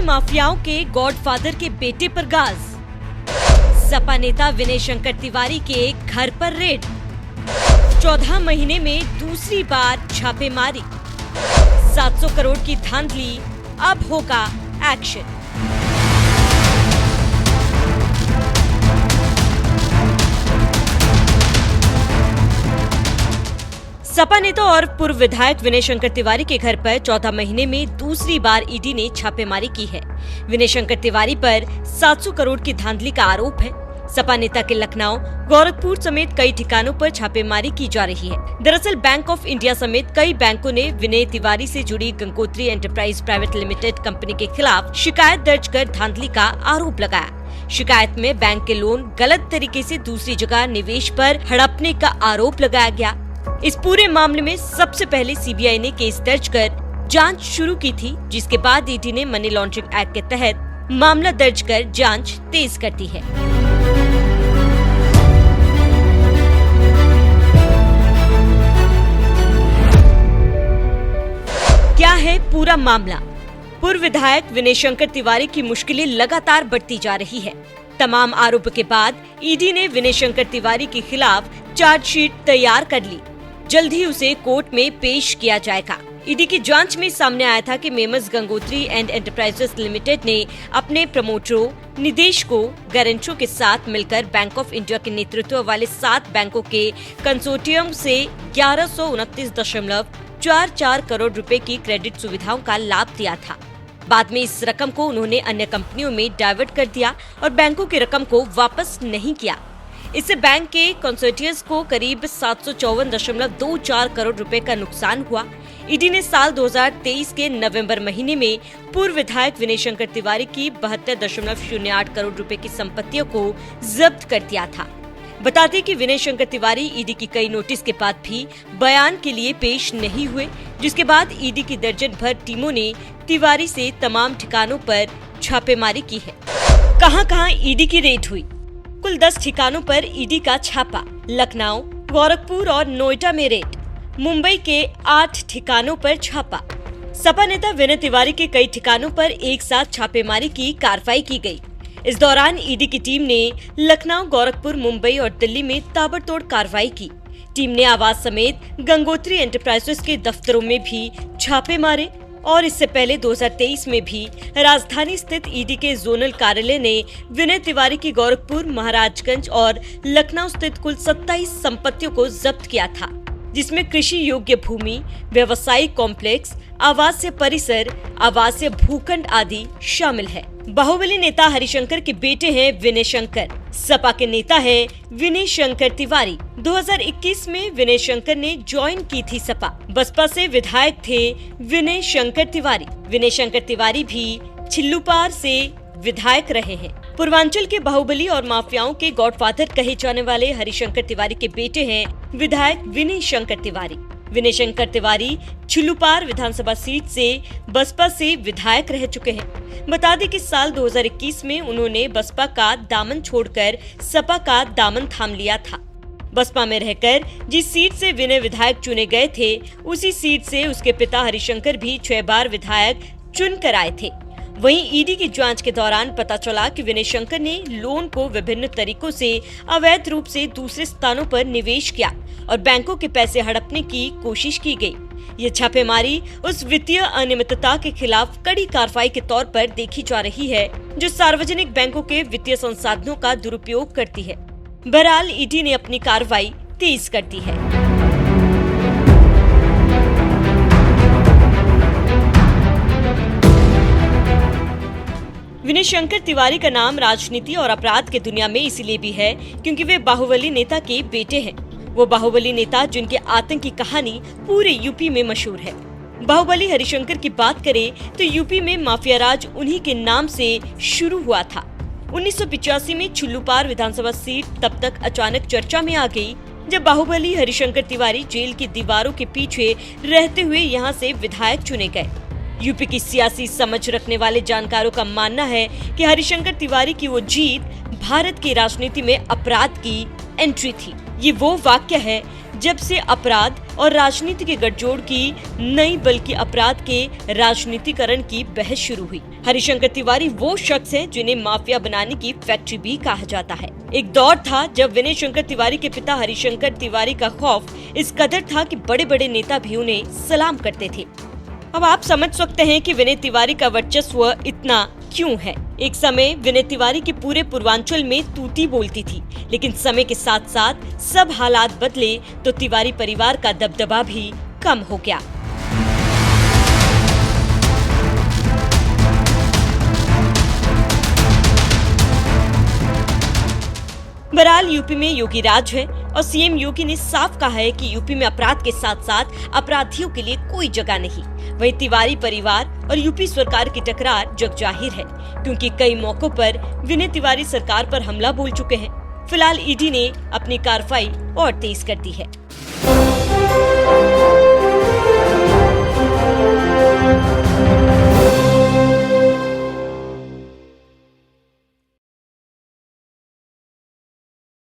माफियाओं के गॉडफादर के बेटे पर गाज। सपा नेता विनय शंकर तिवारी के घर पर रेड। 14 महीने में दूसरी बार छापेमारी। 700 करोड़ की धांधली, अब होगा एक्शन। सपा नेता और पूर्व विधायक विनय शंकर तिवारी के घर पर 14 महीने में दूसरी बार ईडी ने छापेमारी की है। विनय शंकर तिवारी पर 700 करोड़ की धांधली का आरोप है। सपा नेता के लखनऊ, गोरखपुर समेत कई ठिकानों पर छापेमारी की जा रही है। दरअसल बैंक ऑफ इंडिया समेत कई बैंकों ने विनय तिवारी से जुड़ी Gangotri enterprise private limited company के खिलाफ शिकायत दर्ज कर धांधली का आरोप लगाया। शिकायत में बैंक के लोन गलत तरीके से दूसरी जगह निवेश पर हड़पने का आरोप लगाया गया। इस पूरे मामले में सबसे पहले सीबीआई ने केस दर्ज कर जांच शुरू की थी, जिसके बाद ईडी ने मनी लॉन्ड्रिंग एक्ट के तहत मामला दर्ज कर जांच तेज कर दी है। क्या है पूरा मामला? पूर्व विधायक विनय शंकर तिवारी की मुश्किलें लगातार बढ़ती जा रही है। तमाम आरोप के बाद ईडी ने विनय शंकर तिवारी के खिलाफ चार्जशीट तैयार कर ली। जल्द ही उसे कोर्ट में पेश किया जाएगा। ईडी की जांच में सामने आया था कि MEMS Gangotri and enterprises limited ने अपने प्रमोटरों, निदेशकों, गारंटरों के साथ मिलकर बैंक ऑफ इंडिया के नेतृत्व वाले 7 बैंकों के कंसोर्टियम से 1129.44 करोड़ रुपए की क्रेडिट सुविधाओं का लाभ दिया था। बाद में इस रकम को उन्होंने अन्य कंपनियों में डाइवर्ट कर दिया और बैंकों की रकम को वापस नहीं किया। इससे बैंक के कंसोर्टियम को करीब 754.24 करोड़ रुपए का नुकसान हुआ। ईडी ने साल 2023 के नवंबर महीने में पूर्व विधायक विनय शंकर तिवारी की 72.08 करोड़ रुपए की संपत्तियों को जब्त कर दिया था। बता दें कि विनय शंकर तिवारी ईडी की कई नोटिस के बाद भी बयान के लिए पेश नहीं हुए, जिसके बाद ईडी की दर्जन भर टीमों ने तिवारी से तमाम ठिकानों पर छापेमारी की है। कहां-कहां ईडी की रेड हुई? कुल 10 ठिकानों पर ईडी का छापा। लखनऊ, गोरखपुर और नोएडा में रेड। मुंबई के 8 ठिकानों पर छापा। सपा नेता विनय तिवारी के कई ठिकानों पर एक साथ छापेमारी की कार्रवाई की गई। इस दौरान ईडी की टीम ने लखनऊ, गोरखपुर, मुंबई और दिल्ली में ताबड़तोड़ कार्रवाई की। टीम ने आवास समेत गंगोत्री एंटरप्राइजेस के दफ्तरों में भी छापे मारे और इससे पहले 2023 में भी राजधानी स्थित ईडी के जोनल कार्यालय ने विनय तिवारी की गोरखपुर, महाराजगंज और लखनऊ स्थित कुल 27 संपत्तियों को जब्त किया था, जिसमें कृषि योग्य भूमि, व्यवसायिक कॉम्प्लेक्स, आवासीय परिसर, आवासीय भूखंड आदि शामिल है। बाहुबली नेता हरिशंकर के बेटे हैं विनय शंकर। सपा के नेता है विनय शंकर तिवारी। 2021 में विनय शंकर ने ज्वाइन की थी सपा। बसपा से विधायक थे विनय शंकर तिवारी। विनय शंकर तिवारी भी छिल्लूपार से विधायक रहे हैं। पूर्वांचल के बाहुबली और माफियाओं के गॉडफादर कहे जाने वाले हरिशंकर तिवारी के बेटे हैं विधायक विनय शंकर तिवारी। विनय शंकर तिवारी छिल्लूपार विधानसभा सीट से बसपा से विधायक रह चुके हैं। बता दें कि साल 2021 में उन्होंने बसपा का दामन छोड़कर सपा का दामन थाम लिया था। बसपा में रहकर जिस सीट से विनय विधायक चुने गए थे, उसी सीट से उसके पिता हरिशंकर भी 6 बार विधायक चुन कर आए थे। वहीं ईडी की जांच के दौरान पता चला कि विनय शंकर ने लोन को विभिन्न तरीकों से अवैध रूप से दूसरे स्थानों पर निवेश किया और बैंकों के पैसे हड़पने की कोशिश की गई। ये छापेमारी उस वित्तीय अनियमितता के खिलाफ कड़ी कार्रवाई के तौर पर देखी जा रही है, जो सार्वजनिक बैंकों के वित्तीय संसाधनों का दुरुपयोग करती है। बहरहाल ईडी ने अपनी कार्रवाई तेज कर दी है। विनय शंकर तिवारी का नाम राजनीति और अपराध के दुनिया में इसीलिए भी है क्योंकि वे बाहुबली नेता के बेटे हैं। वो बाहुबली नेता जिनके आतंक की कहानी पूरे यूपी में मशहूर है। बाहुबली हरिशंकर की बात करें तो यूपी में माफिया राज उन्हीं के नाम से शुरू हुआ था। 1985 में छिल्लूपार विधानसभा सीट तब तक अचानक चर्चा में आ गई जब बाहुबली हरिशंकर तिवारी जेल की दीवारों के पीछे रहते हुए यहां से विधायक चुने गए। यूपी की सियासी समझ रखने वाले जानकारों का मानना है कि हरिशंकर तिवारी की वो जीत भारत की राजनीति में अपराध की एंट्री थी। ये वो वाक्य है जब से अपराध और राजनीति के गठजोड़ की नई बल्कि अपराध के राजनीतिकरण की बहस शुरू हुई। हरिशंकर तिवारी वो शख्स हैं जिन्हें माफिया बनाने की फैक्ट्री भी कहा जाता है। एक दौर था जब विनय शंकर तिवारी के पिता हरिशंकर तिवारी का खौफ इस कदर था कि बड़े बड़े नेता भी उन्हें सलाम करते थे। अब आप समझ सकते हैं कि विनय तिवारी का वर्चस्व इतना क्यों है। एक समय विनय तिवारी के पूरे पूर्वांचल में तूती बोलती थी, लेकिन समय के साथ साथ सब हालात बदले तो तिवारी परिवार का दबदबा भी कम हो गया। बहरहाल यूपी में योगी राज है और सीएम योगी ने साफ कहा है कि यूपी में अपराध के साथ साथ अपराधियों के लिए कोई जगह नहीं। वहीं तिवारी परिवार और यूपी सरकार की टकरार जग जाहिर है, क्योंकि कई मौकों पर विनय तिवारी सरकार पर हमला बोल चुके हैं। फिलहाल ईडी ने अपनी कार्रवाई और तेज कर दी है।